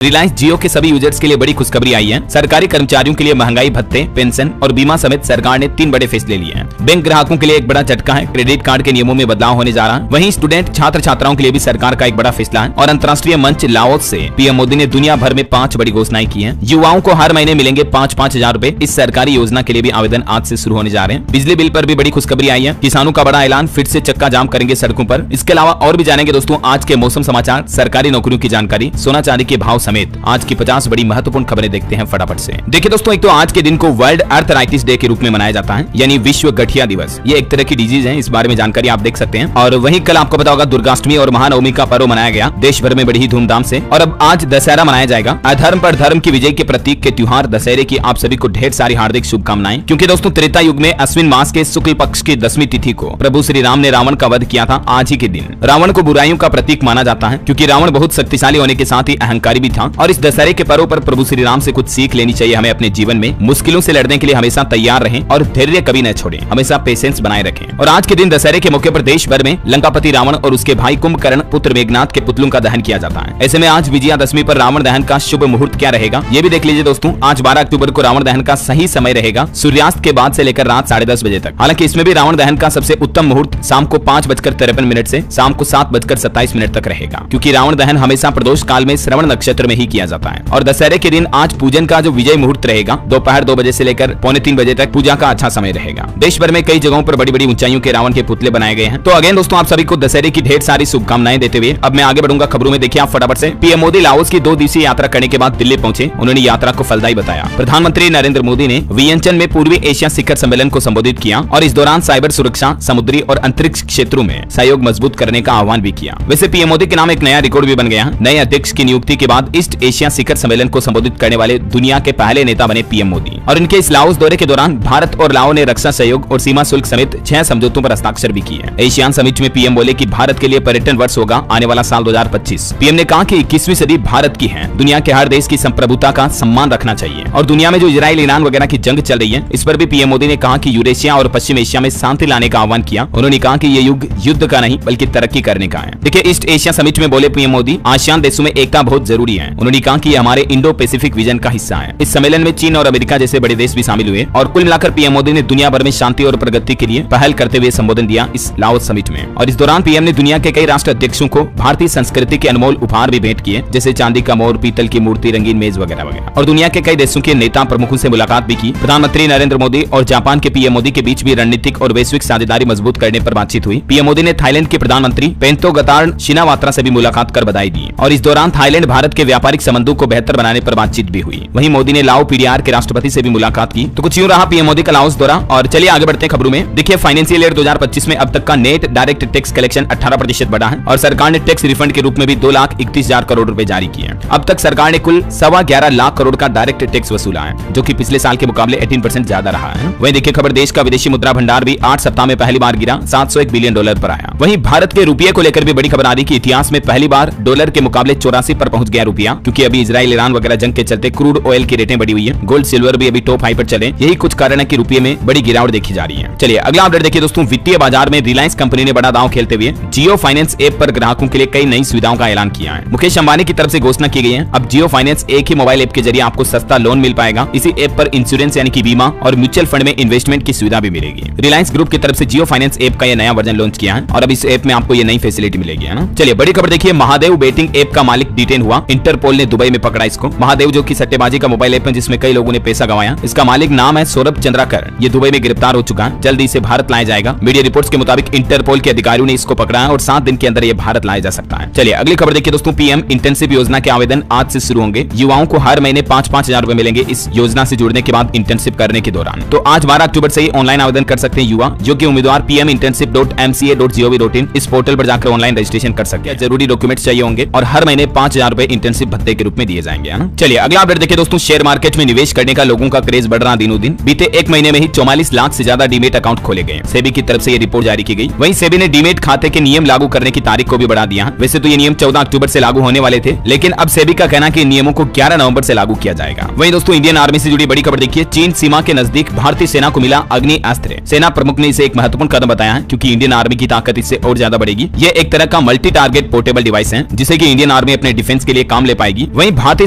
रिलायंस जियो के सभी यूजर्स के लिए बड़ी खुशखबरी आई है। सरकारी कर्मचारियों के लिए महंगाई भत्ते, पेंशन और बीमा समेत सरकार ने 3 बड़े फैसले लिए हैं। बैंक ग्राहकों के लिए एक बड़ा झटका है, क्रेडिट कार्ड के नियमों में बदलाव होने जा रहा है। वहीं स्टूडेंट छात्र छात्राओं के लिए भी सरकार का एक बड़ा फैसला है। और अंतर्राष्ट्रीय मंच लाओस से पीएम मोदी ने दुनिया भर में 5 बड़ी घोषणाएं की हैं। युवाओं को हर महीने मिलेंगे 5-5 हजार रूपए। इस सरकारी योजना के लिए भी आवेदन आज से शुरू होने जा रहे हैं। बिजली बिल पर भी बड़ी खुशखबरी आई है। किसानों का बड़ा ऐलान, फिर से चक्का जाम करेंगे सड़कों पर। इसके अलावा और भी जानेंगे दोस्तों आज के मौसम समाचार, सरकारी नौकरियों की जानकारी, सोना चांदी के भाव समेत आज की 50 बड़ी महत्वपूर्ण खबरें देखते हैं फटाफट से। देखिए दोस्तों, एक तो आज के दिन को वर्ल्ड अर्थराइटिस डे के रूप में मनाया जाता है, यानी विश्व गठिया दिवस। ये एक तरह की डिजीज है, इस बारे में जानकारी आप देख सकते हैं। और वहीं कल आपको पता होगा दुर्गाष्टमी और महानवमी का पर्व मनाया गया देश भर में बड़ी ही धूमधाम से। और अब आज दशहरा मनाया जाएगा। अधर्म पर धर्म की विजय के प्रतीक के त्योहार दशहरे की आप सभी को ढेर सारी हार्दिक शुभकामनाएं। क्योंकि दोस्तों त्रेता युग में अश्विन मास के शुक्ल पक्ष की 10वीं तिथि को प्रभु श्री राम ने रावण का वध किया था। आज ही के दिन रावण को बुराइयों का प्रतीक माना जाता है, क्योंकि रावण बहुत शक्तिशाली होने के साथ ही अहंकारी भी था। और इस दशहरे के पर्व पर प्रभु श्री राम से कुछ सीख लेनी चाहिए हमें अपने जीवन में। मुश्किलों से लड़ने के लिए हमेशा तैयार रहें और धैर्य कभी न छोड़ें, हमेशा पेशेंस बनाए रखें। और आज के दिन दशहरे के मौके पर देश भर में लंकापति रावण और उसके भाई कुंभकर्ण पुत्र मेघनाथ के पुतलों का दहन किया जाता है। ऐसे में आज विजयादशमी पर रावण दहन का शुभ मुहूर्त क्या रहेगा, ये भी देख लीजिए दोस्तों। आज 12 अक्टूबर को रावण दहन का सही समय रहेगा सूर्यास्त के बाद से लेकर रात 10:30 बजे तक। हालांकि इसमें भी रावण दहन का सबसे उत्तम मुहूर्त शाम को 5:53 से शाम को 7:27 तक रहेगा, क्योंकि रावण दहन हमेशा प्रदोष काल में श्रवण नक्षत्र में ही किया जाता है। और दशहरे के दिन आज पूजन का जो विजय मुहूर्त रहेगा दोपहर 2 बजे से लेकर 2:45 बजे तक पूजा का अच्छा समय रहेगा। देश भर में कई जगहों पर बड़ी बड़ी ऊंचाइयों के रावण के पुतले बनाए गए हैं। तो अगेन दोस्तों आप सभी को दशहरे की ढेर सारी शुभकामनाएं देते हुए अब मैं आगे बढ़ूंगा खबरों में। देखिए आप फटाफट से। पीएम मोदी लाओस की 2 दिवसीय यात्रा करने के बाद दिल्ली पहुंचे। उन्होंने यात्रा को फलदायी बताया। प्रधानमंत्री नरेंद्र मोदी ने वियंचन में पूर्वी एशिया शिखर सम्मेलन को संबोधित किया और इस दौरान साइबर सुरक्षा, समुद्री और अंतरिक्ष क्षेत्रों में सहयोग मजबूत करने का आह्वान भी किया। वैसे पीएम मोदी के नाम एक नया रिकॉर्ड भी बन गया है। नए अध्यक्ष की नियुक्ति के बाद ईस्ट एशिया शिखर सम्मेलन को संबोधित करने वाले दुनिया के पहले नेता बने पीएम मोदी। और इनके इस लाओस दौरे के दौरान भारत और लाओ ने रक्षा सहयोग और सीमा शुल्क समेत 6 समझौतों पर हस्ताक्षर भी किए। एशियान समिट में पीएम बोले कि भारत के लिए पर्यटन वर्ष होगा आने वाला साल 2025। पीएम ने कहा कि 21वीं सदी भारत की है। दुनिया के हर देश की संप्रभुता का सम्मान रखना चाहिए। और दुनिया में जो इजराइल ईरान वगैरह की जंग चल रही है, इस पर भी पीएम मोदी ने कहा कि यूरेशिया और पश्चिम एशिया में शांति लाने का आह्वान किया। उन्होंने कहा कि ये युग युद्ध का नहीं बल्कि तरक्की करने का है। देखिए ईस्ट एशिया समिट में बोले पीएम मोदी, आसियान देशों में एकता बहुत जरूरी है। उन्होंने कहा कि ये हमारे इंडो पैसिफिक विजन का हिस्सा है। इस सम्मेलन में चीन और अमेरिका जैसे बड़े देश भी शामिल हुए। और कुल मिलाकर पीएम मोदी ने दुनिया भर में शांति और प्रगति के लिए पहल करते हुए संबोधन दिया इस लाओस समिट में। और इस दौरान पीएम ने दुनिया के कई राष्ट्र अध्यक्षों को भारतीय संस्कृति के अनमोल उपहार भी भेंट किए, जैसे चांदी का मोर, पीतल की मूर्ति, रंगीन मेज वगैरह वगैरह। और दुनिया के कई देशों के नेता प्रमुखों से मुलाकात भी की। प्रधानमंत्री नरेंद्र मोदी और जापान के पीएम मोदी के बीच भी रणनीतिक और वैश्विक साझेदारी मजबूत करने पर बातचीत हुई। पीएम मोदी ने थाईलैंड के प्रधानमंत्री पेंतो गतार्न शिनावात्रा से भी मुलाकात कर बधाई दी। और इस दौरान थाईलैंड भारत के व्यापारिक संबंधों को बेहतर बनाने पर बातचीत भी हुई। वहीं मोदी ने लाओ पीडीआर के राष्ट्रपति से भी मुलाकात की। तो कुछ यूं रहा पीएम मोदी का लाओस दौरा। और चलिए आगे बढ़ते हैं खबरों में। देखिए फाइनेंशियल ईयर 2025 में अब तक का नेट डायरेक्ट टैक्स कलेक्शन 18% बढ़ा है। और सरकार ने टैक्स रिफंड के रूप में भी 2,31,000 करोड़ रुपए जारी किए हैं। अब तक सरकार ने कुल 11.25 लाख करोड़ का डायरेक्ट टैक्स वसूला है, जो कि पिछले साल के मुकाबले 18% ज्यादा रहा है। वहीं देखिए खबर, देश का विदेशी मुद्रा भंडार भी 8 सप्ताह में पहली बार गिरा, $701 बिलियन पर आया। वहीं भारत के रुपये को लेकर भी बड़ी खबर आ रही कि इतिहास में पहली बार डॉलर के मुकाबले 84 पर पहुंच गया रुपया, क्योंकि अभी इजराइल ईरान वगैरह जंग के चलते क्रूड ऑयल की रेटें बढ़ी हुई है। गोल्ड सिल्वर भी अभी टॉप हाई पर चले। यही कुछ कारण है कि रुपये में बड़ी गिरावट देखी जा रही है। चलिए अगला अपडेट देखिए दोस्तों। वित्तीय बाजार में रिलायंस कंपनी ने बड़ा दांव खेलते हुए जियो फाइनेंस ऐप पर ग्राहकों के लिए कई नई सुविधाओं का ऐलान किया है। मुकेश अंबानी की तरफ से घोषणा की गई है। अब जियो फाइनेंस एक ही मोबाइल ऐप के जरिए आपको सस्ता लोन मिल पाएगा। इसी ऐप पर इंश्योरेंस यानी कि बीमा और म्यूचुअल फंड में इन्वेस्टमेंट की सुविधा भी मिलेगी। रिलायंस ग्रुप की तरफ से जियो फाइनेंस ऐप का यह नया वर्जन लॉन्च किया है और अब इस ऐप में आपको ये नई फैसिलिटी मिलेगी, है ना। चलिए बड़ी खबर देखिए, महादेव बेटिंग ऐप का मालिक डिटेन हुआ। इंटरपोल ने दुबई में पकड़ा इसको। महादेव जो कि सट्टेबाजी का मोबाइल ऐप है जिसमें कई लोगों ने पैसा गंवाया, इसका मालिक नाम है सौरभ चंद्राकर। ये दुबई में गिरफ्तार हो चुका है। जल्दी इसे भारत लाया जाएगा। मीडिया रिपोर्ट्स के मुताबिक इंटरपोल के अधिकारियों ने इसको पकड़ा है और 7 दिन के अंदर ये भारत लाया जा सकता है। चलिए अगली खबर देखिए दोस्तों। पीएम इंटर्नशिप योजना के आवेदन आज से शुरू होंगे। युवाओं को हर महीने 5-5 हजार रुपए मिलेंगे इस योजना से जुड़ने के बाद इंटर्नशिप करने के दौरान। तो आज 12 अक्टूबर से ही ऑनलाइन आवेदन कर सकते हैं युवा। योग्य उम्मीदवार pminternship.mca.gov.in इस पोर्टल पर जाकर ऑनलाइन रजिस्ट्रेशन कर सकते हैं। जरूरी डॉक्यूमेंट्स चाहिए होंगे और हर महीने 5 हजार रुपए इंटर्नशिप भत्ते के रूप में दिए जाएंगे, है ना। चलिए अगला अपडेट देखिए दोस्तों। शेयर मार्केट में निवेश करने का लोगों का क्रेज बढ़ रहा दिनों दिन। बीते एक महीने में ही 44 लाख से ज्यादा डीमेट अकाउंट खोले गए। सेबी की तरफ से ये रिपोर्ट जारी की गई। वहीं सेबी ने डीमेट खाते के नियम लागू करने की तारीख को भी बढ़ा दिया। वैसे तो ये नियम 14 अक्टूबर से लागू होने वाले थे, लेकिन अब सेबी का कहना है कि इन नियमों को 11 नवंबर से लागू किया जाएगा। वहीं दोस्तों इंडियन आर्मी से जुड़ी बड़ी खबर देखिए। चीन सीमा के नजदीक भारतीय सेना को मिला अग्नि अस्त्र। सेना प्रमुख ने इसे एक महत्वपूर्ण कदम बताया है, क्योंकि इंडियन आर्मी की ताकत इससे और ज्यादा बढ़ेगी। ये एक तरह का मल्टी टारगेट पोर्टेबल डिवाइस है, जिसे कि इंडियन आर्मी अपने डिफेंस के लिए काम ले पाएगी। वहीं भारतीय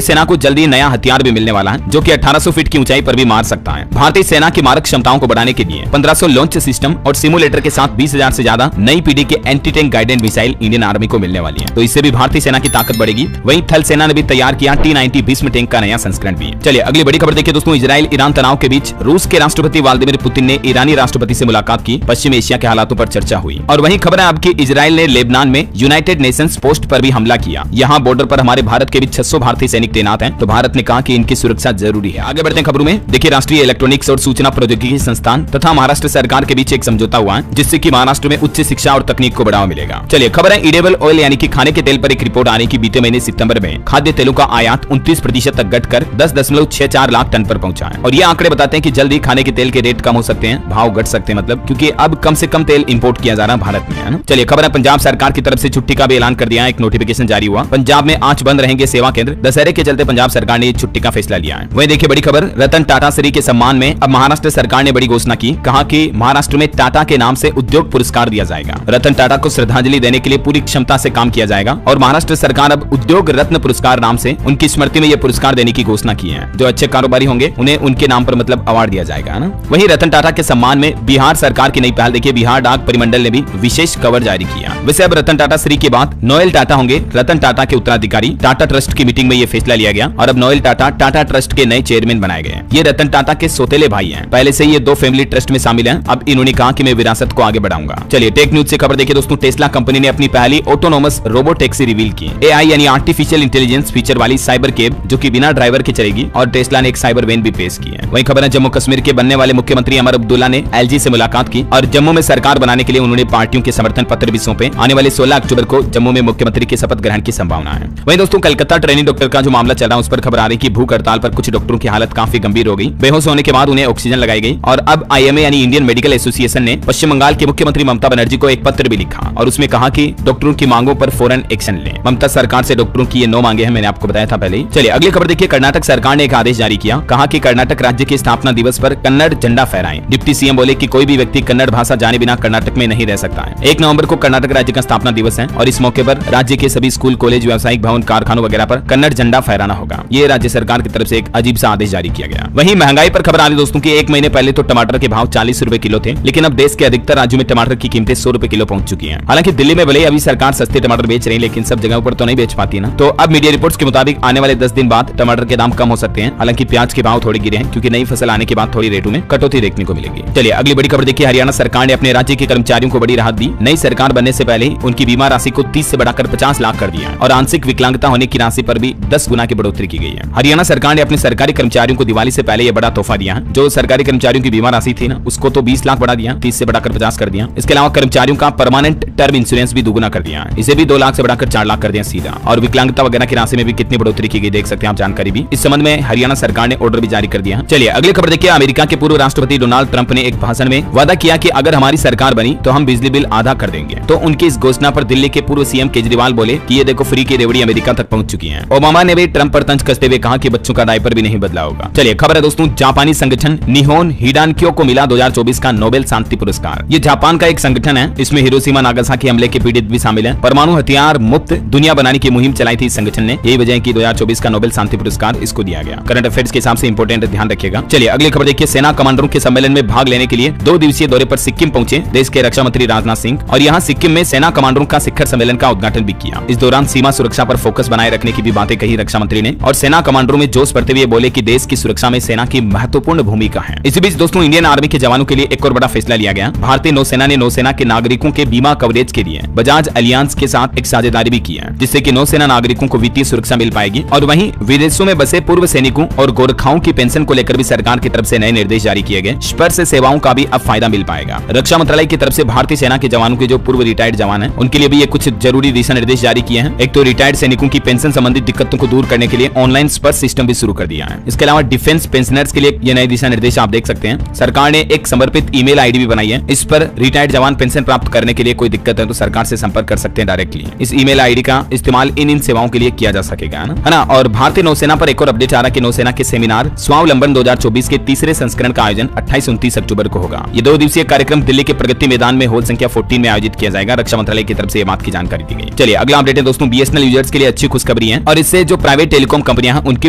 सेना को जल्दी नया हथियार भी मिलने वाला है, जो कि 1800 फीट की ऊंचाई पर भी मार सकता है। भारतीय सेना की मारक क्षमताओं को बढ़ाने के लिए 1500 लॉन्च सिस्टम और सिमुलेटर के साथ 20,000 से ज्यादा नई पीढ़ी के anti tank guided missile Indian army को मिलने वाली है। तो इससे भी भारतीय सेना की ताकत बढ़ेगी। वहीं थल सेना ने भी तैयार किया T-90 भीष्म टैंक का नया संस्करण भी। चलिए अगली बड़ी खबर देखिए दोस्तों। इजराइल ईरान तनाव के बीच रूस के राष्ट्रपति व्लादिमीर पुतिन ने ईरानी राष्ट्रपति से मुलाकात की। पश्चिम एशिया के हालातों पर चर्चा हुई। और वहीं खबर है आपकी इजराइल ने लेबनान में यूनाइटेड नेशंस पोस्ट पर भी हमला किया। यहाँ बॉर्डर पर हमारे भारत के भी 600 भारतीय सैनिक तैनात हैं, तो भारत ने कहा कि इनकी सुरक्षा जरूरी है। आगे बढ़ते हैं खबरों में। देखिए राष्ट्रीय इलेक्ट्रॉनिक्स और सूचना प्रौद्योगिकी संस्थान तथा महाराष्ट्र सरकार के बीच एक समझौता हुआ है, जिससे कि महाराष्ट्र में उच्च शिक्षा और तकनीक को बढ़ावा मिलेगा। चलिए खबर है एडिबल ऑयल यानी कि खाने के तेल पर एक रिपोर्ट आने की। बीते महीने सितंबर में खाद्य तेलों का आयात 29% तक घटकर 10.64 लाख टन पर पहुंचा है। और ये आंकड़े बताते हैं कि जल्द ही खाने के तेल के रेट कम हो सकते हैं, भाव घट सकते हैं, मतलब क्योंकि अब कम से कम तेल इंपोर्ट किया जा रहा है भारत में, है ना। चलिए खबर है पंजाब सरकार की तरफ से छुट्टी का भी ऐलान कर दिया है। एक नोटिफिकेशन जारी हुआ। पंजाब में आज बंद रहेंगे सेवा केंद्र। दशहरे के चलते पंजाब सरकार ने छुट्टी का फैसला लिया है। वहीं देखिए बड़ी खबर, रतन टाटा श्री के सम्मान में अब महाराष्ट्र सरकार ने बड़ी घोषणा की। कहा कि महाराष्ट्र में टाटा के नाम से उद्योग पुरस्कार दिया जाएगा। रतन टाटा को श्रद्धांजलि देने के लिए पूरी क्षमता से काम किया जाएगा और महाराष्ट्र सरकार अब उद्योग रत्न पुरस्कार नाम से उनकी स्मृति में यह पुरस्कार देने की घोषणा की है। जो अच्छे कारोबारी होंगे उन्हें उनके नाम पर मतलब अवार्ड दिया जाएगा ना। वहीं रतन टाटा के सम्मान में बिहार सरकार की नई पहल देखिए। बिहार डाक परिमंडल ने भी विशेष कवर जारी किया। वैसे अब रतन टाटा श्री के बाद नोएल टाटा होंगे रतन टाटा के उत्तराधिकारी। टाटा ट्रस्ट की मीटिंग में यह फैसला लिया गया और अब नोएल टाटा टाटा ट्रस्ट के नए चेयरमैन बनाए गए। ये रतन टाटा के सौतेले भाई हैं। पहले से ये 2 फैमिली ट्रस्ट में शामिल हैं। अब इन्होंने कहा कि मैं विरासत को आगे बढ़ाऊंगा। चलिए टेक न्यूज से खबर देखिए दोस्तों। टेस्ला कंपनी ने अपनी पहली ऑटोनोमस रोबो टैक्सी रिवील की। AI यानी आर्टिफिशियल इंटेलिजेंस फीचर वाली साइबर केब, जो कि बिना ड्राइवर के चलेगी। और टेस्ला ने एक साइबर वैन भी पेश की है। वहीं खबर है जम्मू कश्मीर के बनने वाले मुख्यमंत्री अमर अब्दुल्ला ने LG से मुलाकात की और जम्मू में सरकार बनाने के लिए उन्होंने पार्टियों के समर्थन पत्र भी सौंपे। आने वाले 16 अक्टूबर को जम्मू में मुख्यमंत्री के शपथ ग्रहण की संभावना है। वहीं दोस्तों कलकत्ता ट्रेनिंग डॉक्टर का जो मामला चल रहा है उस पर खबर आ रही कि भूख हड़ताल पर कुछ डॉक्टरों की हालत काफी गंभीर हो गई। बेहोश होने के बाद उन्हें ऑक्सीजन लगाई गई और अब IMA यानी इंडियन मेडिकल एसोसिएशन ने पश्चिम बंगाल के मुख्यमंत्री ममता बनर्जी को एक पत्र भी लिखा और उसमें कहा कि डॉक्टरों की मांगों पर फौरन एक्शन लें। ममता सरकार से डॉक्टरों की ये 9 मांगे हैं, मैंने आपको बताया था पहले ही। चलिए अगली खबर देखिए। कर्नाटक सरकार ने एक आदेश जारी किया। कहा कि कर्नाटक राज्य के स्थापना दिवस पर कन्नड़ झंडा फहराएं। डिप्टी CM बोले कि कोई भी व्यक्ति कन्नड़ भाषा जाने बिना कर्नाटक में नहीं रह सकता है। 1 नवंबर को कर्नाटक राज्य का स्थापना दिवस है और इस मौके पर राज्य के सभी स्कूल, कॉलेज, व्यावसायिक भवन, कारखानों वगैरह पर कन्नड़ झंडा फहराना होगा। ये राज्य सरकार की तरफ से एक अजीब सा आदेश जारी किया गया। वहीं महंगाई पर खबर आ रही दोस्तों की। 1 महीने पहले तो टमाटर के भाव 40 रुपए किलो थे, लेकिन अब देश के अधिकतर राज्यों में टमाटर की कीमतें 100 रुपए किलो पहुंच चुकी हैं। हालांकि दिल्ली में भले अभी सरकार सस्ते टमाटर बेच रही है, लेकिन सब जगहों पर तो नहीं बेच पाती ना। तो अब मीडिया रिपोर्ट्स के मुताबिक आने वाले 10 दिन बाद टमाटर के दाम कम हो सकते हैं। हालांकि प्याज के भाव थोड़े गिरे हैं, क्योंकि नई फसल आने के बाद थोड़ी रेटों में कटौती देखने को मिलेगी। चलिए अगली बड़ी खबर देखिए। हरियाणा सरकार ने अपने राज्य के कर्मचारियों को बड़ी राहत दी। नई सरकार बनने से पहले उनकी बीमा राशि को 30 से बढ़ाकर 50 लाख कर दिया और आंशिक विकलांगता होने की राशि पर भी 10 गुना की बढ़ोतरी की गई है। हरियाणा सरकार ने अपने सरकारी कर्मचारियों को दिवाली से पहले यह बड़ा तोहफा दिया है। जो सरकारी कर्मचारियों की बीमा राशि थी ना, उसको तो 20 लाख बढ़ा दिया, 30 से बढ़ाकर 50 कर दिया। इसके अलावा कर्मचारियों का परमानेंट टर्म इंश्योरेंस भी दुगुना कर दिया। इसे भी 2 लाख से बढ़ाकर 4 लाख कर दिया सीधा। और विकलांगता वगैरह की राशि में भी कितनी बढ़ोतरी की गई देख सकते हैं आप जानकारी भी। इस संबंध में हरियाणा सरकार ने ऑर्डर भी जारी कर दिया। चलिए अगली खबर देखिए। अमेरिका के पूर्व राष्ट्रपति डोनाल्ड ट्रंप ने एक भाषण में वादा किया कि अगर हमारी सरकार बनी तो हम बिजली बिल आधा कर देंगे। तो उनकी इस घोषणा पर दिल्ली के पूर्व CM केजरीवाल बोले कि ये देखो फ्री की रेवड़ी अमेरिका तक पहुंच चुकी है। ओबामा ने भी ट्रंप पर तंज कसते हुए कहा कि बच्चों का डायपर भी नहीं बदला होगा। चलिए खबर है दोस्तों। जापानी संगठन निहोन हिडानक्यो को मिला 2024 का नोबेल शांति पुरस्कार। ये जापान का एक संगठन है। इसमें हिरोशिमा नागासाकी हमले के पीड़ित भी शामिल हैं। परमाणु हथियार मुक्त दुनिया बनाने की मुहिम चलाई थी इस संगठन ने। यही वजह है कि 2024 का नोबेल शांति पुरस्कार इसको दिया गया। करंट अफेयर्स के हिसाब से इंपोर्टेंट ध्यान रखिएगा। चलिए अगली खबर देखिए। सेना कमांडरों के सम्मेलन में भाग लेने के लिए 2 दिवसीय दौरे पर सिक्किम पहुंचे देश के रक्षा मंत्री राजनाथ सिंह और यहाँ सिक्किम में सेना कमांडरों का शिखर सम्मेलन का उद्घाटन भी किया। इस दौरान सीमा सुरक्षा पर फोकस बनाए रखने की भी बातें कही रक्षा मंत्री ने और सेना कमांडरों में जोश भरते हुए बोले कि देश की सुरक्षा में सेना की महत्वपूर्ण भूमिका है। इसी बीच दोस्तों इंडियन आर्मी के जवानों के लिए एक और बड़ा फैसला लिया गया। भारतीय नौसेना ने नौसेना के नागरिकों के बीमा कवरेज के लिए बजाज अलियांस के साथ एक साझेदारी भी की है, जिससे कि नौसेना नागरिकों को वित्तीय सुरक्षा मिल पाएगी। और वहीं विदेशों में बसे पूर्व सैनिकों और गोरखाओं की पेंशन को लेकर भी सरकार की तरफ से नए निर्देश जारी किए गए। स्पर्श सेवाओं का भी अब फायदा मिल पाएगा। रक्षा मंत्रालय की तरफ से भारतीय सेना के जवानों के जो पूर्व रिटायर्ड जवान हैं उनके लिए भी ये कुछ जरूरी दिशा निर्देश जारी किए हैं। एक तो रिटायर्ड सैनिकों की पेंशन संबंधित दिक्कतों को दूर करने के लिए ऑनलाइन स्पर्श सिस्टम भी शुरू कर दिया है। इसके अलावा डिफेंस पेंशनर्स के लिए ये नए दिशा निर्देश आप देख सकते हैं। सरकार ने एक समर्पित ईमेल आईडी भी बनाई है। इस पर रिटायर्ड जवान पेंशन प्राप्त करने के लिए कोई दिक्कत है तो सरकार से संपर्क कर सकते हैं डायरेक्टली। इस ईमेल आईडी का इस्तेमाल इन सेवाओं के लिए किया जा सकेगा, है ना। और भारतीय नौसेना पर एक और अपडेट आ रहा है कि नौसेना के सेमिनार स्वावलंबन 2024 के तीसरे संस्करण का आयोजन 28-29 अक्टूबर को होगा। ये 2 दिवसीय कार्यक्रम दिल्ली के प्रगति मैदान में हॉल संख्या 14 में आयोजित किया जाएगा। रक्षा मंत्रालय की तरफ से ये बात की जानकारी दी गई। चलिए अगला अपडेट है दोस्तों, बीएसएनएल यूजर्स के लिए अच्छी खुशखबरी है और इससे जो प्राइवेट टेलीकॉम कंपनियां हैं उनकी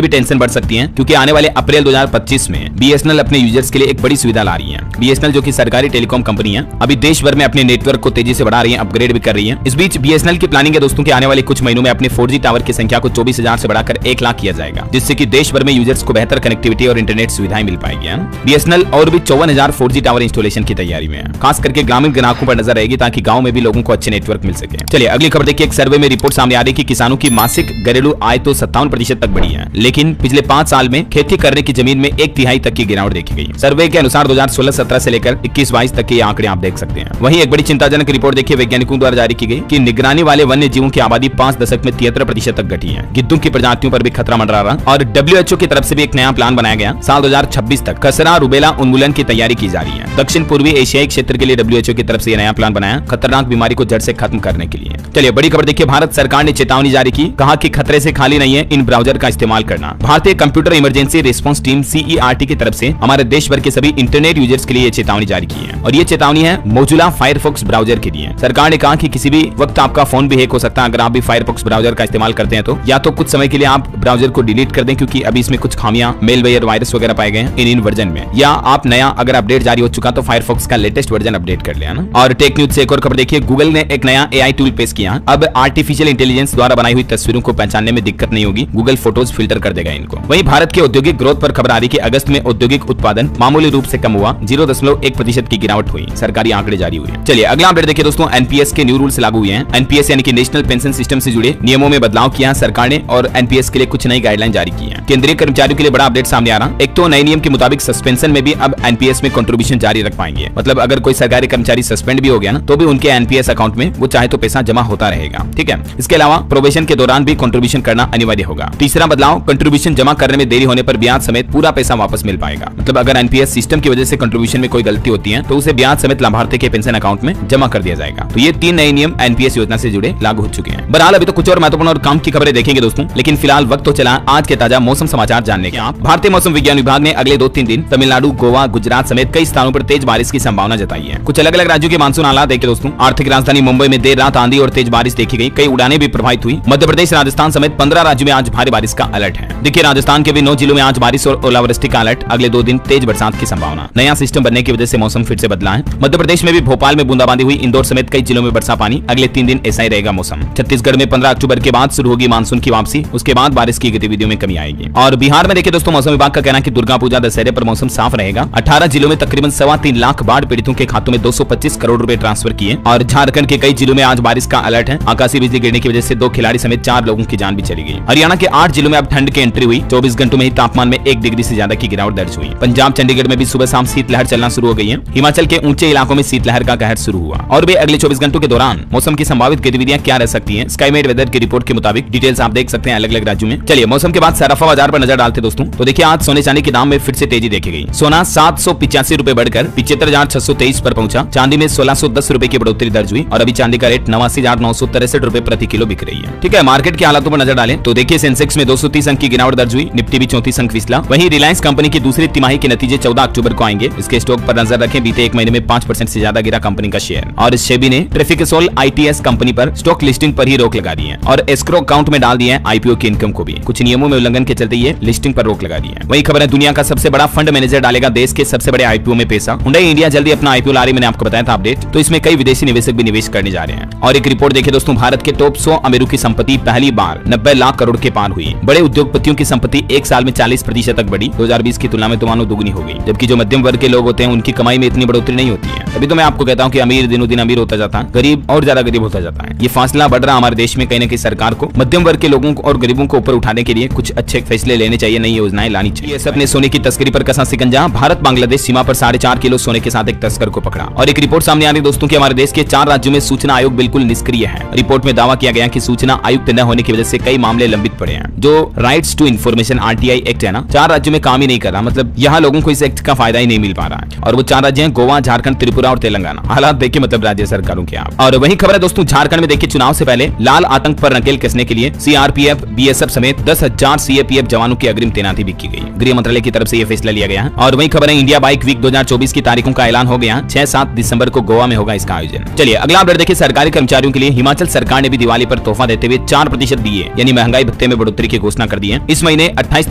भी टेंशन बढ़ सकती है, क्योंकि आने वाले अप्रैल 2025 में बीएसएनएल अपने यूजर्स के लिए एक बड़ी सुविधा ला रही है। बीएसएनएल जो कि सरकारी टेलीकॉम कंपनी है, अभी देश भर में अपने नेटवर्क को तेजी से बढ़ा रही है, अपग्रेड भी कर रही है। इस बीच बीएसएनएल की प्लानिंग है दोस्तों कि आने वाले कुछ महीनों में अपने 4G टावर की संख्या को 24,000 से बढ़ाकर 1 लाख किया जाएगा, जिससे कि देश भर में यूजर्स को बेहतर कनेक्टिविटी और इंटरनेट सुविधाएं मिल पाएगी। बीएसएनएल और भी 54,000 4G टावर इंस्टॉलेशन की तैयारी में है। खास करके ग्रामीण ग्राहकों पर नजर रहेगी ताकि गांव में भी लोगों को अच्छे नेटवर्क मिल सके। चलिए अगली खबर देखिए, एक सर्वे में रिपोर्ट सामने आ रही है कि किसानों की मासिक घरेलू आय तो 57% तक बढ़ी है, लेकिन पिछले 5 साल में खेती करने की जमीन में 1/3 तक की गिरावट देखी गई। सर्वे के अनुसार 2016-17 से लेकर 21-22 तक के आंकड़े आप देख सकते हैं। वहीं एक बड़ी चिंताजनक रिपोर्ट देखिए वैज्ञानिकों द्वारा जारी की गई कि निगरानी वाले वन्य जीवों की आबादी 5 दशक में 73% तक घटी है। गिद्धों की प्रजातियों पर भी खतरा मंडरा रहा और WHO की तरफ से भी एक नया प्लान बनाया गया। साल 2026 तक खसरा रुबेला उन्मूलन की तैयारी की जा रही है। दक्षिण पूर्वी एशियाई क्षेत्र के लिए WHO की तरफ से यह नया प्लान बनाया खतरनाक बीमारी को जड़ से खत्म करने के लिए। चलिए बड़ी खबर देखिए, भारत सरकार ने चेतावनी जारी की, कहा कि खतरे से खाली नहीं है इन ब्राउजर का इस्तेमाल करना। भारतीय computer emergency response team CERT की तरफ से हमारे देश भर के सभी इंटरनेट यूजर्स के लिए ये चेतावनी जारी की है और ये चेतावनी है मोजुला फायरफॉक्स ब्राउजर के लिए। सरकार ने कहा कि किसी भी वक्त आपका फोन भी हैक हो सकता है अगर आप भी फायरफॉक्स ब्राउजर का इस्तेमाल करते हैं तो, या तो कुछ समय के लिए आप ब्राउजर को डिलीट कर दें क्योंकि अभी इसमें कुछ खामियां, मेलवेयर, वायरस वगैरह पाए गए हैं इन वर्जन में, या आप नया अगर अपडेट जारी हो चुका तो फायरफॉक्स का लेटेस्ट वर्जन अपडेट कर लिया ना। और टेक न्यूज से एक और खबर देखिए, गूगल ने एक नया AI टूल पेश किया। अब आर्टिफिशियल इंटेलिजेंस द्वारा बनाई हुई तस्वीरों को पहचानने में दिक्कत नहीं होगी, गूगल फोटोज फिल्टर कर देगा इनको। वहीं भारत के औद्योगिक ग्रोथ पर खबर आ रही कि अगस्त में औद्योगिक उत्पादन मामूली रूप से कम हुआ, 0.1% की गिरावट हुई, सरकारी आंकड़े जारी हुए। चलिए अगला अपडेट देखिए दोस्तों, एनपीएस के न्यू रूल्स लागू हुए हैं। एनपीएस यानी कि नेशनल पेंशन सिस्टम से जुड़े नियमों में बदलाव किया सरकार ने और एनपीएस के लिए कुछ नई गाइडलाइन जारी की है। केंद्रीय कर्मचारियों के लिए बड़ा अपडेट सामने आ रहा। एक तो नए नियम के मुताबिक सस्पेंशन में भी अब एनपीएस में कंट्रीब्यूशन जारी रख पाएंगे, मतलब अगर कोई सरकारी कर्मचारी सस्पेंड भी हो गया ना तो भी उनके एनपीएस अकाउंट में वो चाहे तो पैसा जमा होता रहेगा, ठीक है। इसके अलावा प्रोबेशन के दौरान भी कंट्रीब्यूशन करना अनिवार्य होगा। तीसरा बदलाव, कंट्रीब्यूशन जमा करने में देरी होने पर ब्याज समेत पूरा पैसा वापस मिल पाएगा, मतलब अगर एनपीएस सिस्टम की वजह से कंट्रीब्यूशन में कोई गलती होती है तो उसे ब्याज समेत लाभार्थी के पेंशन अकाउंट में जमा कर दिया जाएगा। तो ये 3 नए नियम एनपीएस योजना से जुड़े लागू हो चुके हैं। बहरहाल अभी तो कुछ और महत्वपूर्ण और काम की खबरें देखेंगे दोस्तों, लेकिन फिलहाल वक्त तो चला आज के ताजा मौसम समाचार जानने के। भारतीय मौसम विज्ञान विभाग ने अगले 2-3 दिन तमिलनाडु, गोवा, गुजरात समेत कई स्थानों पर तेज बारिश की संभावना जताई है। कुछ अलग अलग राज्यों के मानसून हालात देखे दोस्तों। आर्थिक राजधानी मुंबई में देर रात आंधी और तेज बारिश देखी गई, कई उड़ानें भी प्रभावित हुई। मध्य प्रदेश, राजस्थान समेत 15 राज्यों में आज भारी बारिश का अलर्ट है। देखिए राजस्थान के भी 9 जिलों में आज बारिश और ओलावृष्टि का अलर्ट, अगले 2 दिन तेज बरसात की संभावना। नया सिस्टम बनने की वजह से मौसम फिर से बदला है। मध्य प्रदेश में भी भोपाल में बूंदाबांदी हुई, इंदौर समेत कई जिलों में बरसा पानी, अगले 3 दिन ऐसा ही रहेगा मौसम। छत्तीसगढ़ में 15 अक्टूबर के बाद शुरू होगी मानसून की वापसी, उसके बाद बारिश की गतिविधियों में कमी आएगी। और बिहार में देखिए दोस्तों, मौसम विभाग का कहना है कि दुर्गा पूजा दशहरे पर मौसम साफ रहेगा। 18 जिलों में तकरीबन 3.25 लाख बाढ़ पीड़ितों के खातों में 225 करोड़ रुपए ट्रांसफर किए। और झारखंड के कई जिलों में आज बारिश का अलर्ट है। आकाशीय बिजली गिरने की वजह से 2 खिलाड़ी समेत 4 लोगों की जान भी चली गई। हरियाणा के 8 जिलों में अब ठंड की एंट्री हुई, 24 घंटों में ही तापमान में 1 डिग्री से ज्यादा की गिरावट दर्ज हुई। पंजाब, चंडीगढ़ में भी सुबह शाम शीतलहर चलना शुरू हो गई है। हिमाचल के ऊंचे इलाकों में शीतलहर का कहर शुरू हुआ। और भी अगले 24 घंटों के दौरान मौसम की संभावित गतिविधियां क्या रह सकती हैं, स्काईमेट वेदर की रिपोर्ट के मुताबिक डिटेल्स आप देख सकते हैं अलग अलग राज्यों में। चलिए मौसम के बाद सराफा बाजार पर नजर डालते दोस्तों, तो देखिए आज सोने चांदी के दाम में फिर से तेजी देखी गई। सोना 785 रुपए बढ़कर 75,623 पर पहुंचा। चांदी में 1610 रुपए की बढ़ोतरी दर्ज हुई और अभी चांदी का रेट 89,963 रुपए प्रति किलो बिक रही है। ठीक है, मार्केट के हालातों पर नजर डालें तो देखिए सेंसेक्स में 230 अंक की गिरावट दर्ज हुई, निफ्टी भी 34 अंक फिसला। वहीं रिलायंस कंपनी की दूसरी तिमाही के नतीजे 14 अक्टूबर को आएंगे, इसके स्टॉक पर नजर रखें। बीते 1 महीने में 5% से ज्यादा गिरा कंपनी का शेयर। और सेबी ने ट्रैफिकसोल ITS कंपनी पर स्टॉक लिस्टिंग पर ही रोक लगा दी है और एस्क्रो अकाउंट में डाल दिया है IPO की इनकम को भी। कुछ नियमों में उल्लंघन के चलते ये लिस्टिंग पर रोक लगा दी है। वही खबर है, दुनिया का सबसे बड़ा फंड मैनेजर डालेगा देश के सबसे बड़े IPO में पैसा। हुंडई इंडिया जल्दी अपना IPO ला रही, मैंने आपको बताया था अपडेट। तो इसमें कई विदेशी निवेशक भी निवेश करने जा रहे हैं। और एक रिपोर्ट देखिए दोस्तों, भारत के टॉप 100 अमीरों की संपत्ति पहली बार 90 लाख करोड़ के पार हुई। बड़े उद्योगपतियों की संपत्ति 1 साल में 40% तक बढ़ी, 2020 की तुलना में तो मानो दुगनी हो गई। जबकि जो मध्यम वर्ग के लोग होते हैं उनकी कमाई में इतनी बढ़ोतरी नहीं होती है। अभी तो मैं आपको कहता हूँ कि अमीर दिनों दिन अमीर होता जाता है, गरीब और ज्यादा गरीब होता जाता है। ये फासला बढ़ रहा हमारे देश में। कहीं न कहीं सरकार को मध्यम वर्ग के लोगों को और गरीबों को ऊपर उठाने के लिए कुछ अच्छे फैसले लेने चाहिए, नई योजनाएं लानी चाहिए। सबने सोने की तस्करी पर कसा शिकंजा। भारत बांग्लादेश सीमा पर 4.5 किलो सोने के साथ एक तस्कर को पकड़ा। और एक रिपोर्ट सामने आ रही दोस्तों कि हमारे देश के 4 राज्यों में सूचना आयोग बिल्कुल निष्क्रिय है। रिपोर्ट में दावा किया गया कि सूचना आयुक्त न होने की वजह से कई मामले लंबित पड़े हैं। जो rights to information RTI act है ना, 4 राज्यों में काम ही नहीं कर रहा, मतलब यहाँ लोगों को इस एक्ट का फायदा ही नहीं मिल पा रहा है। और वो 4 राज्य हैं गोवा, झारखंड, त्रिपुरा और तेलंगाना। हालात देखिए मतलब राज्य सरकारों के आप। और वही खबर है दोस्तों झारखंड में देखिए चुनाव से पहले लाल आतंक पर नकेल कसने के लिए सीआरपीएफ, बीएसएफ समेत 10,000 सीएपीएफ जवानों की अग्रिम तैनाती भी की गई। गृह मंत्रालय की तरफ से यह फैसला लिया गया है। और वही खबर है इंडिया बाइक वीक 2024 की तारीखों का ऐलान हो गया। 6-7 दिसंबर को गोवा में होगा इसका आयोजन। चलिए अगला अपडेट देखिए सरकारी कर्मचारियों के लिए हिमाचल सरकार ने भी दिवाली पर तोहफा देते हुए 4% दिए, यानी महंगाई भत्ते में बढ़ोतरी की घोषणा कर दी है। इस महीने 28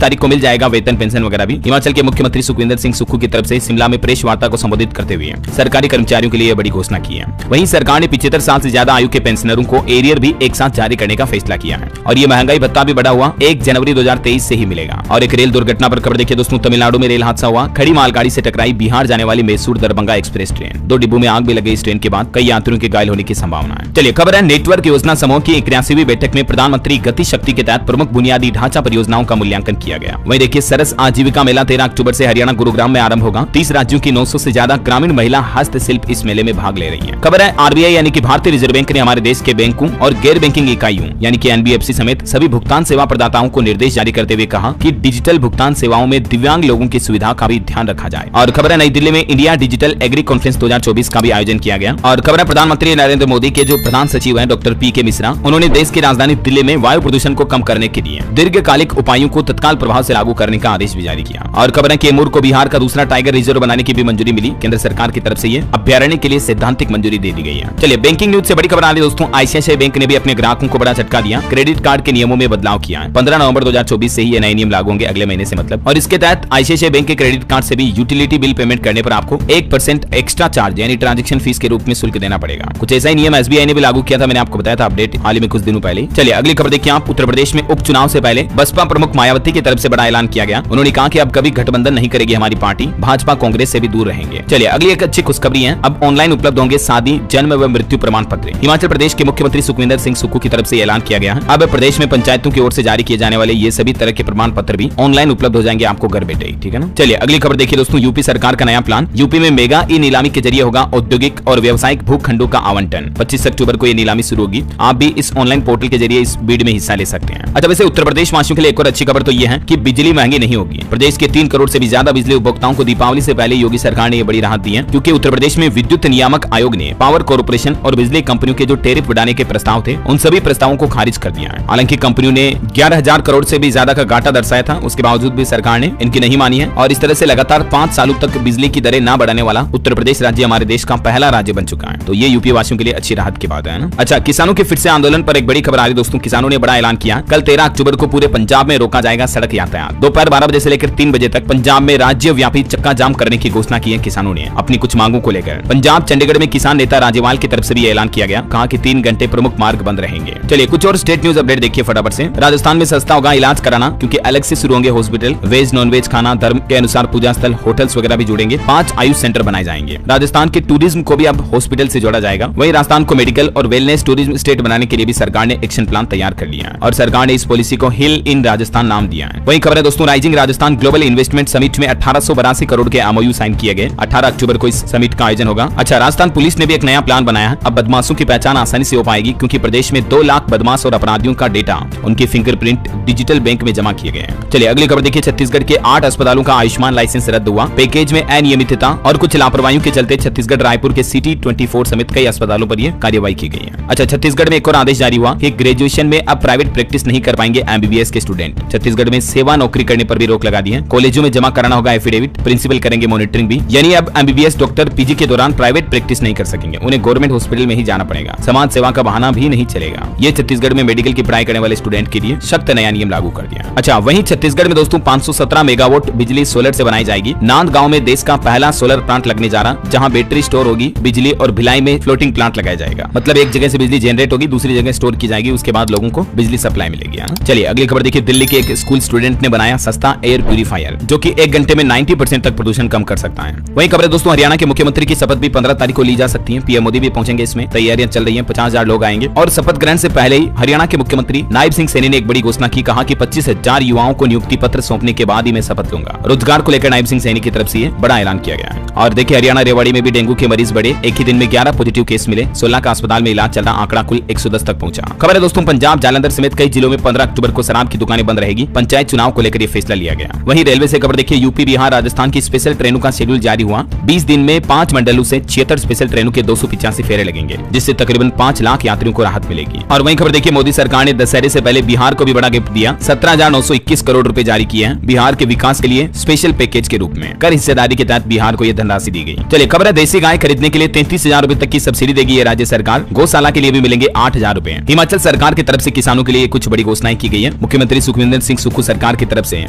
तारीख को मिल जाएगा वेतन, पेंशन वगैरह भी। हिमाचल के मुख्यमंत्री सुखविंदर सिंह सुक्खू की तरफ से शिमला में प्रेस वार्ता को संबोधित करते हुए सरकारी कर्मचारियों के लिए बड़ी घोषणा की है। वहीं सरकार ने 75 साल से ज्यादा आयु के पेंशनरों को एरियर भी एक साथ जारी करने का फैसला किया है। और ये महंगाई भत्ता भी बढ़ा हुआ 1 जनवरी 2023 से ही मिलेगा। और एक रेल दुर्घटना पर खबर देखिए दोस्तों, तमिलनाडु में रेल हादसा हुआ। खड़ी मालगाड़ी से टकराई बिहार जाने वाली मैसूर दरभंगा एक्सप्रेस ट्रेन। 2 डिब्बों में आग भी लगी। इस ट्रेन के बाद कई यात्रियों के घायल होने की संभावना है। चलिए खबर है नेटवर्क योजना समूह की 81वीं बैठक में प्रधानमंत्री गति शक्ति के तहत प्रमुख बुनियादी ढांचा परियोजनाओं का मूल्यांकन किया गया। वहीं देखिए सरस आजीविका मेला 13 अक्टूबर से हरियाणा गुरुग्राम में आरंभ होगा। 30 राज्यों की 900 से ज्यादा ग्रामीण महिला हस्तशिल्प इस मेले में भाग ले रही है। खबर है आरबीआई यानी कि भारतीय रिजर्व बैंक ने हमारे देश के बैंकों और गैर बैंकिंग इकाइयों यानी कि एनबीएफसी समेत सभी भुगतान सेवा प्रदाताओं को निर्देश जारी करते हुए कहा कि डिजिटल भुगतान सेवाओं में दिव्यांग लोगों की सुविधा का भी ध्यान रखा जाए। और खबर है नई दिल्ली में इंडिया डिजिटल एग्री कॉन्फ्रेंस 2024 का भी आयोजन किया गया। और खबर है प्रधानमंत्री नरेंद्र मोदी के जो प्रधान सचिव हैं डॉक्टर पी के मिश्रा, उन्होंने देश की राजधानी दिल्ली में वायु प्रदूषण को कम करने के लिए दीर्घकालिक उपायों को तत्काल प्रभाव से लागू करने का आदेश भी जारी किया। और खबर है कैमूर को बिहार का दूसरा टाइगर रिजर्व बनाने की भी मंजूरी मिली। केंद्र सरकार की तरफ से ये अभ्यारण्य के लिए सैद्धांतिक मंजूरी दे दी गई है। चलिए बैंकिंग न्यूज से बड़ी खबर आ रही है दोस्तों, आईसीआईसीआई बैंक ने भी अपने ग्राहकों को बड़ा झटका दिया। क्रेडिट कार्ड के नियमों में बदलाव किया है। 15 नवंबर 2024 से ही ये नए नियम लागू होंगे, अगले महीने से मतलब। और इसके तहत आईसीआईसीआई बैंक के क्रेडिट कार्ड से भी यूटिलिटी बिल पेमेंट करने पर आपको 1% एक्स्ट्रा चार्ज यानी ट्रांजेक्शन फीस के रूप में शुल्क देना पड़ेगा। कुछ ऐसा ही नियम एसबीआई ने भी लागू किया था, मैंने आपको बताया था अपडेट हाल ही में कुछ दिनों पहले। चलिए अगली खबर देखिए आप, उत्तर प्रदेश में उपचुनाव से पहले बसपा प्रमुख मायावती की तरफ से बड़ा ऐलान किया गया। उन्होंने कहा कि अब कभी गठबंधन नहीं करेगी हमारी पार्टी, भाजपा कांग्रेस से भी दूर रहेंगे। चलिए अगली एक अच्छी खुशखबरी है, अब ऑनलाइन उपलब्ध होंगे शादी, जन्म व मृत्यु प्रमाण पत्र। हिमाचल प्रदेश के मुख्यमंत्री सुखविंदर सिंह सुक्खू की तरफ से ऐलान किया गया है। अब प्रदेश में पंचायतों की ओर से जारी किए जाने वाले ये सभी तरह के प्रमाण पत्र भी ऑनलाइन उपलब्ध हो जाएंगे आपको घर बैठे ही, ठीक है ना। चलिए अगली खबर देखिए दोस्तों, यूपी सरकार का नया प्लान। यूपी में मेगा ई नीलामी के जरिए होगा औद्योगिक और व्यवसायिक भूखंडों का आवंटन। 25 अक्टूबर को ये नीलामी शुरू होगी। आप भी इस ऑनलाइन पोर्टल के जरिए इस बीड में हिस्सा ले सकते हैं। अच्छा वैसे उत्तर प्रदेश वासियों के लिए एक और अच्छी खबर तो ये है कि बिजली महंगी नहीं होगी। प्रदेश के 3 करोड़ से भी ज्यादा बिजली उपभोक्ताओं को दीपावली से पहले योगी सरकार ने ये बड़ी राहत दी है, क्योंकि उत्तर प्रदेश में विद्युत नियामक आयोग ने पावर कॉर्पोरेशन और बिजली कंपनियों के जो टैरिफ बढ़ाने के प्रस्ताव थे उन सभी प्रस्तावों को खारिज कर दिया है। हालांकि कंपनियों ने 11,000 करोड़ से भी ज्यादा का घाटा दर्शाया था, उसके बावजूद भी सरकार ने इनकी नहीं मानी है। और इस तरह से लगातार 5 सालों तक बिजली की दरें न बढ़ाने वाला उत्तर प्रदेश राज्य हमारे देश का पहला राज्य बन चुका है। तो ये यूपी वासियों के लिए अच्छी राहत की बात है ना। अच्छा किसानों के फिर से आंदोलन पर एक बड़ी खबर आ रही दोस्तों, किसानों ने बड़ा ऐलान किया। कल 13 अक्टूबर को पूरे पंजाब में रोका जाएगा सड़क यातायात। दोपहर 12 बजे से लेकर 3 बजे तक पंजाब में राज्य व्यापी चक्का जाम करने की घोषणा की है किसानों ने अपनी कुछ मांगों को लेकर। पंजाब चंडीगढ़ में किसान नेता राज्यपाल की तरफ से भी ऐलान किया गया, कहा कि 3 घंटे प्रमुख मार्ग बंद रहेंगे। चलिए कुछ और स्टेट न्यूज अपडेट देखिए फटाफट से। राजस्थान में सस्ता होगा इलाज कराना, क्योंकि अलग से शुरू होंगे हॉस्पिटल। वेज नॉन वेज खाना, धर्म के अनुसार पूजा स्थल, होटल्स वगैरह भी जुड़ेंगे। 5 आयुष सेंटर बनाए जाएंगे। राजस्थान के टूरिज्म को भी अब हॉस्पिटल से जोड़ा जाएगा। वहीं राजस्थान को मेडिकल और वेलनेस टूरिज्म स्टेट बनाने के लिए भी सरकार ने एक्शन प्लान तैयार कर लिया है और सरकार ने इस पॉलिसी को हिल इन राजस्थान नाम दिया है। वहीं खबर है दोस्तों, rising Rajasthan global investment summit में 1882 करोड़ के एमओयू साइन किए गए। 18 अक्टूबर को इस समिट का आयोजन होगा। अच्छा राजस्थान पुलिस ने भी एक नया प्लान बनाया है। अब बदमाशों की पहचान आसानी से हो पाएगी, क्योंकि प्रदेश में 2 लाख बदमाश और अपराधियों का डेटा, उनके फिंगरप्रिंट डिजिटल बैंक में जमा किए गए हैं। चलिए अगली खबर देखिए, छत्तीसगढ़ के 8 अस्पतालों का आयुष्मान लाइसेंस रद्द हुआ। पैकेज में अनियमितता और कुछ लापरवाहियों के चलते छत्तीसगढ़ रायपुर के सिटी 24 समेत कई अस्पतालों पर यह कार्यवाही की गई है। अच्छा छत्तीसगढ़ में एक और आदेश जारी हुआ कि ग्रेजुएशन में अब प्राइवेट प्रैक्टिस नहीं कर पाएंगे एमबीबीएस के स्टूडेंट। छत्तीसगढ़ में सेवा नौकरी करने पर भी रोक लगा दी है। कॉलेजों में जमा कराना होगा एफिडेविट, प्रिंसिपल करेंगे मॉनिटरिंग भी। यानी अब एमबीबीएस डॉक्टर पीजी के दौरान प्राइवेट प्रैक्टिस नहीं कर सकेंगे, उन्हें गवर्नमेंट हॉस्पिटल में ही जाना पड़ेगा। समाज सेवा का बहाना भी नहीं चलेगा। ये छत्तीसगढ़ में मेडिकल की पढ़ाई करने वाले स्टूडेंट के लिए सख्त नया नियम लागू कर दिया। अच्छा वहीं छत्तीसगढ़ में दोस्तों 517 मेगावाट बिजली सोलर से बनाई जाएगी। नांद गांव में देश का पहला सोलर प्लांट लगने जा रहा, जहां बैटरी स्टोर होगी बिजली, और भिलाई में फ्लोटिंग प्लांट लगाया जाएगा। मतलब एक जगह से बिजली जनरेट होगी, दूसरी जगह स्टोर की जाएगी, उसके बाद लोगों को बिजली सप्लाई मिलेगी। चलिए अगली खबर देखिए, दिल्ली के एक स्कूल स्टूडेंट ने बनाया सस्ता एयर प्यूरीफायर, जो कि 1 घंटे में 90% तक प्रदूषण कम कर सकता है। वहीं खबर है दोस्तों, हरियाणा के मुख्यमंत्री की शपथ भी 15 तारीख को ली जा सकती है। पीएम मोदी भी पहुंचेंगे, इसमें तैयारियां चल रही हैं। 50,000 लोग आएंगे। और शपथ ग्रहण से पहले ही हरियाणा के मुख्यमंत्री नायब सिंह सैनी ने एक बड़ी घोषणा की, कहा कि 25,000 युवाओं को नियुक्ति पत्र सौंपने के बाद ही मैं शपथ लूंगा। रोजगार को लेकर नायब सिंह सैनी की तरफ से ये बड़ा ऐलान किया गया है। और देखिए हरियाणा रेवाड़ी में भी डेंगू के मरीज बढ़े, एक ही दिन में 11 पॉजिटिव केस मिले। 16 का अस्पताल में इलाज चल रहा, आंकड़ा कुल 110 तक पहुंचा। खबर है दोस्तों, पंजाब जालंधर समेत कई जिलों में 15 अक्टूबर को शराब की दुकानें बंद रहेगी। पंचायत चुनाव को लेकर ये फैसला लिया गया। वहीं रेलवे से खबर देखिए, यूपी, बिहार, राजस्थान की स्पेशल ट्रेनों का शेड्यूल जारी हुआ। 20 दिन में 5 मंडलों से 76 स्पेशल ट्रेनों के 285 फेरे लगेंगे, जिससे तकरीबन 5 लाख यात्रियों को राहत मिलेगी। और वहीं खबर देखिए, मोदी सरकार ने दशहरे से पहले बिहार को भी बड़ा गिफ्ट दिया। 17,921 करोड़ रुपए जारी किए हैं बिहार के विकास के लिए स्पेशल पैकेज के रूप में। कर हिस्सेदारी के तहत बिहार को यह धनराशि दी गई। चलिए खबर है, देसी गाय खरीदने के लिए 33,000 रुपए तक की सब्सिडी देगी ये राज्य सरकार। गौशाला के लिए भी मिलेंगे 8,000 रुपए। हिमाचल सरकार की तरफ से किसानों के लिए कुछ बड़ी घोषणाएं की गई है। मुख्यमंत्री सुखविंदर सिंह सुक्खू सरकार की तरफ से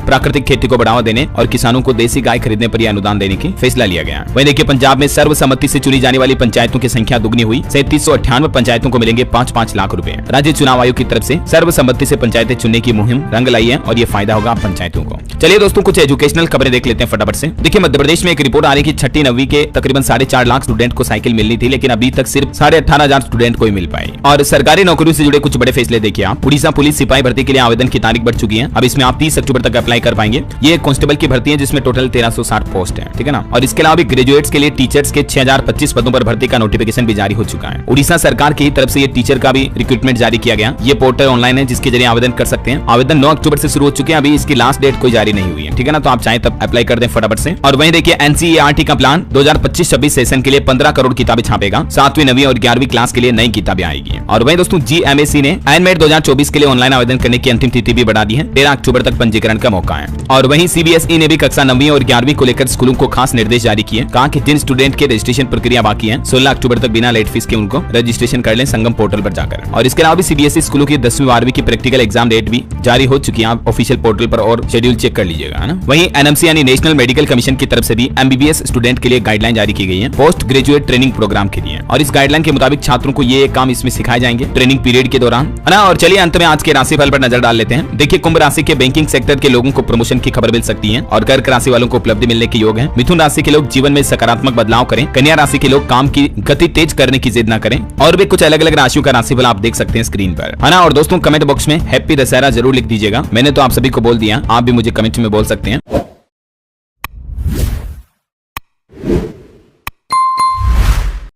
प्राकृतिक खेती को बढ़ावा देने और किसानों को देसी गाय खरीदने पर यह अनुदान देने की फैसला लिया गया। वहीं देखिए, पंजाब में सर्वसम्मति से चुनी जाने वाली पंचायतों की संख्या दुगनी हुई। 3798 पंचायतों को मिलेंगे 5-5 लाख रुपए। राज्य चुनाव आयोग की तरफ से सर्वसम्मति से पंचायतें चुनने की मुहिम रंग लाई है और ये फायदा होगा पंचायतों को। चलिए दोस्तों, कुछ एजुकेशनल खबरें देख लेते हैं फटाफट से। देखिए, मध्य प्रदेश में एक रिपोर्ट आ रही है कि 6ठी 9वीं के तकरीबन 4.5 लाख स्टूडेंट को साइकिल मिलनी थी, लेकिन अभी तक सिर्फ 18,500 स्टूडेंट को ही मिल पाई। और सरकारी नौकरियों से जुड़े कुछ बड़े फैसले देखिए आप। उड़ीसा पुलिस सिपाही भर्ती के लिए आवेदन की तारीख बढ़ चुकी है। अब इसमें आप 30 अक्टूबर तक अप्लाई कर पाएंगे। ये कांस्टेबल की भर्ती है जिसमें टोटल 1360 पोस्ट है, ठीक है ना। और इसके अलावा भी ग्रेजुएट्स के लिए टीचर्स के 6025 पदों पर भर्ती का नोटिफिकेशन भी जारी हो चुका है। उड़ीसा सरकार की तरफ से ये टीचर का भी रिक्रूटमेंट जारी किया गया। ये पोर्टल ऑनलाइन है जिसके जरिए आवेदन कर सकते हैं। आवेदन 9 अक्टूबर से शुरू हो चुके हैं। अभी इसकी लास्ट डेट कोई जारी नहीं हुई है, ठीक है ना। तो आप चाहे तब अप्लाई कर दें फटाफट से। और वहीं देखिए, एनसीईआरटी का प्लान 2025-26 सेशन के लिए 15 करोड़ किताबें छापेगा। 7वीं 9वीं और 11वीं क्लास के लिए नई किताबें आएगी। और वहीं दोस्तों, जीएमएसी ने एनमेट 2024 के लिए ऑनलाइन आवेदन करने की अंतिम तिथि भी बढ़ा दी है। 13 अक्टूबर तक पंजीकरण का मौका है। और वहीं सीबीएसई ने भी कक्षा 9वीं और 11वीं को लेकर स्कूलों को खास निर्देश जारी किए। कहा कि जिन स्टूडेंट के रजिस्ट्रेशन प्रक्रिया बाकी है 16 अक्टूबर तक बिना लेट फीस के उनको रजिस्ट्रेशन कर लें संगम पोर्टल पर जाकर। और इसके अलावा भी सीबीएसई स्कूलों की 10वीं 12वीं की प्रैक्टिकल एग्जाम डेट भी जारी हो चुकी है। आप ऑफिशियल पोर्टल पर और शेड्यूल चेक कर लीजिएगा, है ना। वहीं एनएमसी यानी नेशनल मेडिकल कमीशन की तरफ से भी एमबीबीएस स्टूडेंट के लिए गाइडलाइन जारी की गई है पोस्ट ग्रेजुएट ट्रेनिंग प्रोग्राम के लिए। और इस गाइडलाइन के मुताबिक छात्रों को ये काम इसमें सिखाए जाएंगे ट्रेनिंग पीरियड के दौरान, है ना। और चलिए अंत में आज के राशिफल पर नजर डाल लेते हैं। देखिए, कुंभ राशि के बैंकिंग सेक्टर के लोगों को प्रमोशन की खबर मिल सकती है और कर्क राशि वालों को उपलब्धि मिलने के योग है। मिथुन राशि के लोग जीवन में सकारात्मक बदलाव करें। कन्या राशि के लोग काम की गति तेज करने की जिद न करें। और भी कुछ अलग अलग राशियों का राशिफल आप देख सकते हैं स्क्रीन पर, है ना। और दोस्तों, कमेंट बॉक्स में हैप्पी दशहरा जरूर लिख दीजिएगा। मैंने तो आप सभी को बोल दिया, आप भी मुझे कमेंट में बोल सकते हैं।